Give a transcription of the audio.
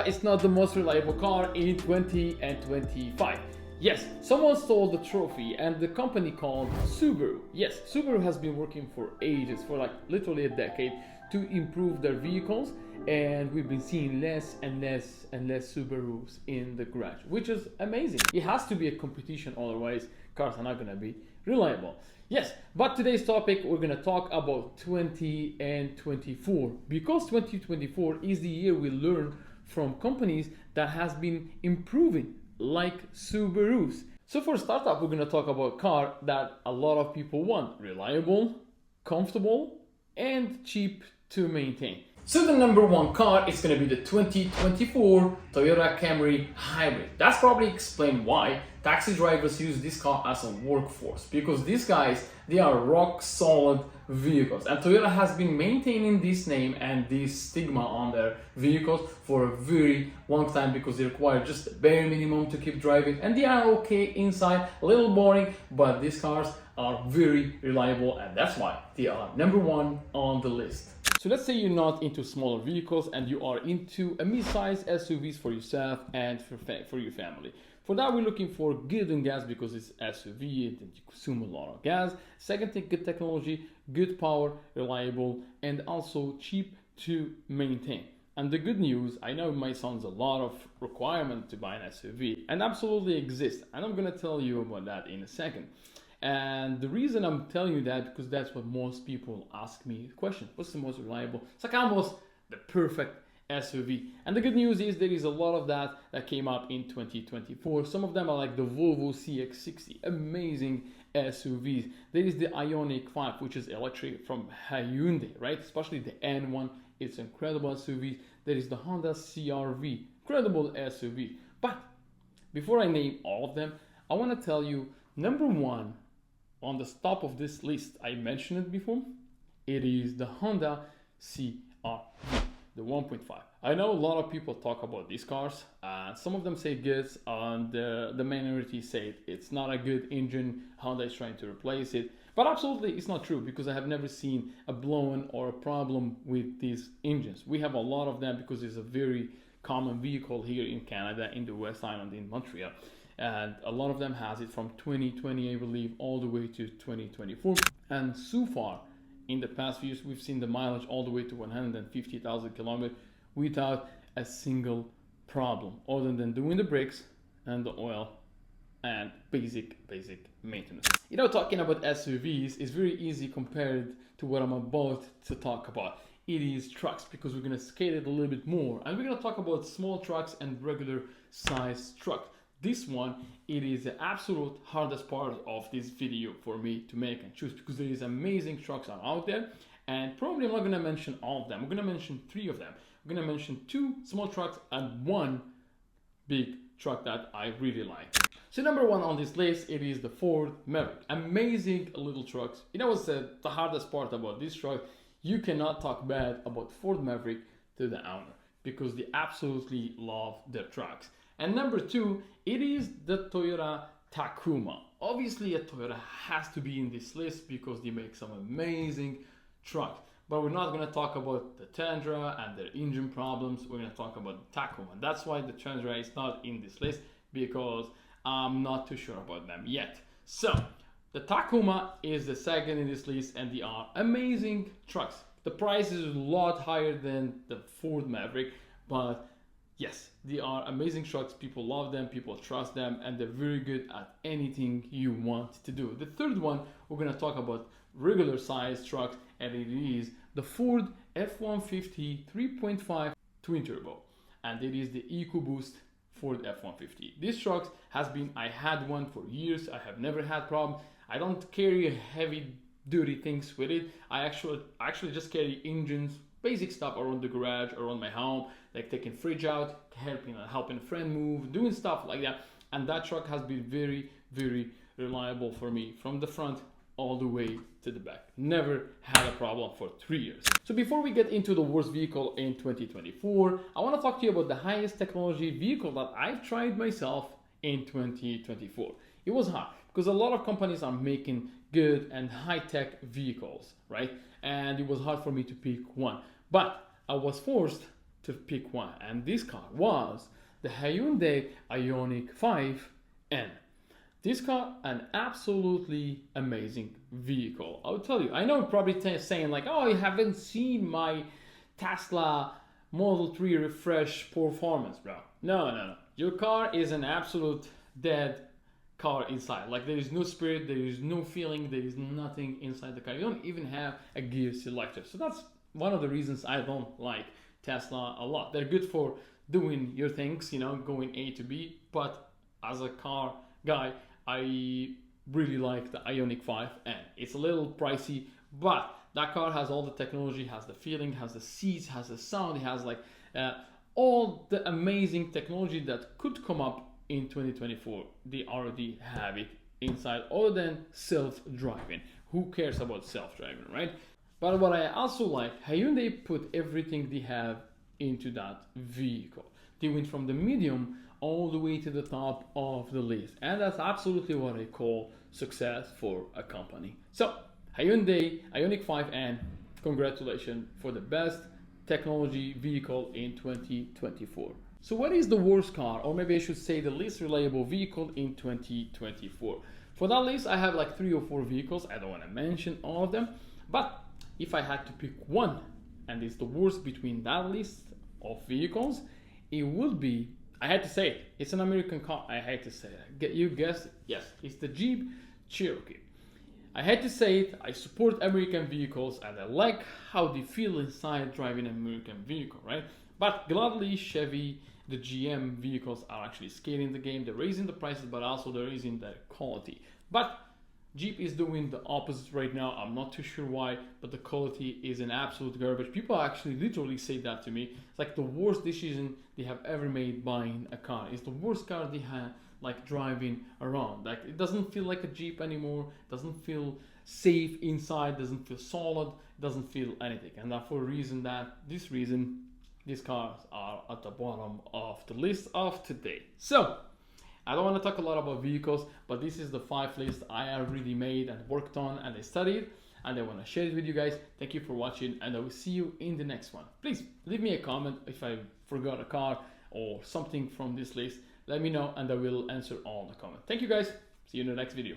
is not the most reliable car in 2025. Yes, someone stole the trophy, and the company called Subaru. Yes, Subaru has been working for ages, for like literally a decade, to improve their vehicles, and we've been seeing less and less and less Subarus in the garage, which is amazing. It has to be a competition, otherwise cars are not going to be reliable. Yes, but today's topic, we're going to talk about 2024, because 2024 is the year we learn from companies that has been improving, like Subarus. So for startup, we're going to talk about a car that a lot of people want: reliable, comfortable, and cheap to maintain. So the number one car is going to be the 2024 Toyota Camry Hybrid. That's probably explained why taxi drivers use this car as a workforce, because these guys, they are rock solid vehicles, and Toyota has been maintaining this name and this stigma on their vehicles for a very long time, because they require just the bare minimum to keep driving, and they are okay inside, a little boring, but these cars are very reliable, and that's why they are number one on the list. So let's say you're not into smaller vehicles and you are into a mid-size SUVs for yourself and for your family. For that, we're looking for good in gas, because it's SUV and you consume a lot of gas. Second thing, good technology, good power, reliable, and also cheap to maintain. And the good news, I know it might sound a lot of requirement to buy an SUV, and absolutely exists, and I'm going to tell you about that in a second. And the reason I'm telling you that, because that's what most people ask me the question: what's the most reliable? It's like almost the perfect SUV. And the good news is there is a lot of that came up in 2024. Some of them are like the Volvo CX50, amazing SUVs. There is the Ioniq 5, which is electric from Hyundai, right? Especially the N1, it's incredible SUV. There is the Honda CR-V, incredible SUV. But before I name all of them, I want to tell you, number one on the top of this list, I mentioned it before, it is the Honda CR-V, the 1.5. I know a lot of people talk about these cars, some of them say good, and the minority say it's not a good engine, Honda is trying to replace it. But absolutely it's not true, because I have never seen a blown or a problem with these engines. We have a lot of them because it's a very common vehicle here in Canada, in the West Island, in Montreal. And a lot of them has it from 2020, I believe, all the way to 2024. And so far, in the past few years, we've seen the mileage all the way to 150,000 kilometers without a single problem, other than doing the brakes and the oil and basic maintenance. You know, talking about SUVs is very easy compared to what I'm about to talk about. It is trucks, because we're going to scale it a little bit more, and we're going to talk about small trucks and regular size trucks. This one, it is the absolute hardest part of this video for me to make and choose, because there is amazing trucks out there, and probably I'm not going to mention all of them. I'm going to mention three of them. I'm going to mention two small trucks and one big truck that I really like. So number one on this list, it is the Ford Maverick. Amazing little trucks. You know what's the hardest part about this truck? You cannot talk bad about Ford Maverick to the owner, because they absolutely love their trucks. And number two, it is the Toyota Tacoma. Obviously, a Toyota has to be in this list because they make some amazing trucks. But we're not going to talk about the Tundra and their engine problems. We're going to talk about the Tacoma. That's why the Tundra is not in this list, because I'm not too sure about them yet. So the Tacoma is the second in this list, and they are amazing trucks. The price is a lot higher than the Ford Maverick, but yes, they are amazing trucks. People love them, people trust them, and they're very good at anything you want to do. The third one, we're going to talk about regular size trucks, and it is the Ford F-150 3.5 twin turbo, and it is the EcoBoost Ford F-150. This truck has been, I had one for years. I have never had problem. I don't carry heavy duty things with it. I actually just carry engines, basic stuff around the garage, around my home, like taking fridge out, helping a friend move, doing stuff like that. And that truck has been very reliable for me, from the front all the way to the back. Never had a problem for 3 years. So before we get into the worst vehicle in 2024, I want to talk to you about the highest technology vehicle that I've tried myself in 2024. It was hard because a lot of companies are making good and high-tech vehicles, right? And it was hard for me to pick one. But I was forced to pick one, and this car was the Hyundai Ioniq 5N. This car, an absolutely amazing vehicle. I'll tell you, I know you're probably saying like, oh, you haven't seen my Tesla Model 3 refresh performance, bro. No. Your car is an absolute dead car inside. Like, there is no spirit, there is no feeling, there is nothing inside the car. You don't even have a gear selector. So that's one of the reasons I don't like Tesla a lot. They're good for doing your things, you know, going A to B, but as a car guy, I really like the Ioniq 5N. It's a little pricey, but that car has all the technology, has the feeling, has the seats, has the sound, it has like all the amazing technology that could come up in 2024. They already have it inside, other than self-driving. Who cares about self-driving, right? But what I also like, Hyundai put everything they have into that vehicle. They went from the medium all the way to the top of the list, and that's absolutely what I call success for a company. So Hyundai Ioniq 5N, congratulations for the best technology vehicle in 2024. So what is the worst car, or maybe I should say the least reliable vehicle in 2024? For that list, I have like 3 or 4 vehicles. I don't want to mention all of them, but if I had to pick one, and it's the worst between that list of vehicles, it would be, I had to say it, it's an American car. I had to say it. You guessed it. Yes, it's the Jeep Cherokee. I had to say it. I support American vehicles and I like how they feel inside driving an American vehicle, right? But gladly, Chevy, the GM vehicles are actually scaling the game. They're raising the prices, but also they're raising the quality. But Jeep is doing the opposite right now. I'm not too sure why, but the quality is an absolute garbage. People actually literally say that to me. It's like the worst decision they have ever made buying a car. It's the worst car they have like driving around. Like, it doesn't feel like a Jeep anymore. It doesn't feel safe inside. Doesn't feel solid. Doesn't feel anything. And that for this reason, these cars are at the bottom of the list of today. So I don't want to talk a lot about vehicles, but this is the 5 list I have really made and worked on and I studied, and I want to share it with you guys. Thank you for watching, and I will see you in the next one. Please leave me a comment if I forgot a car or something from this list. Let me know and I will answer all the comments. Thank you guys. See you in the next video.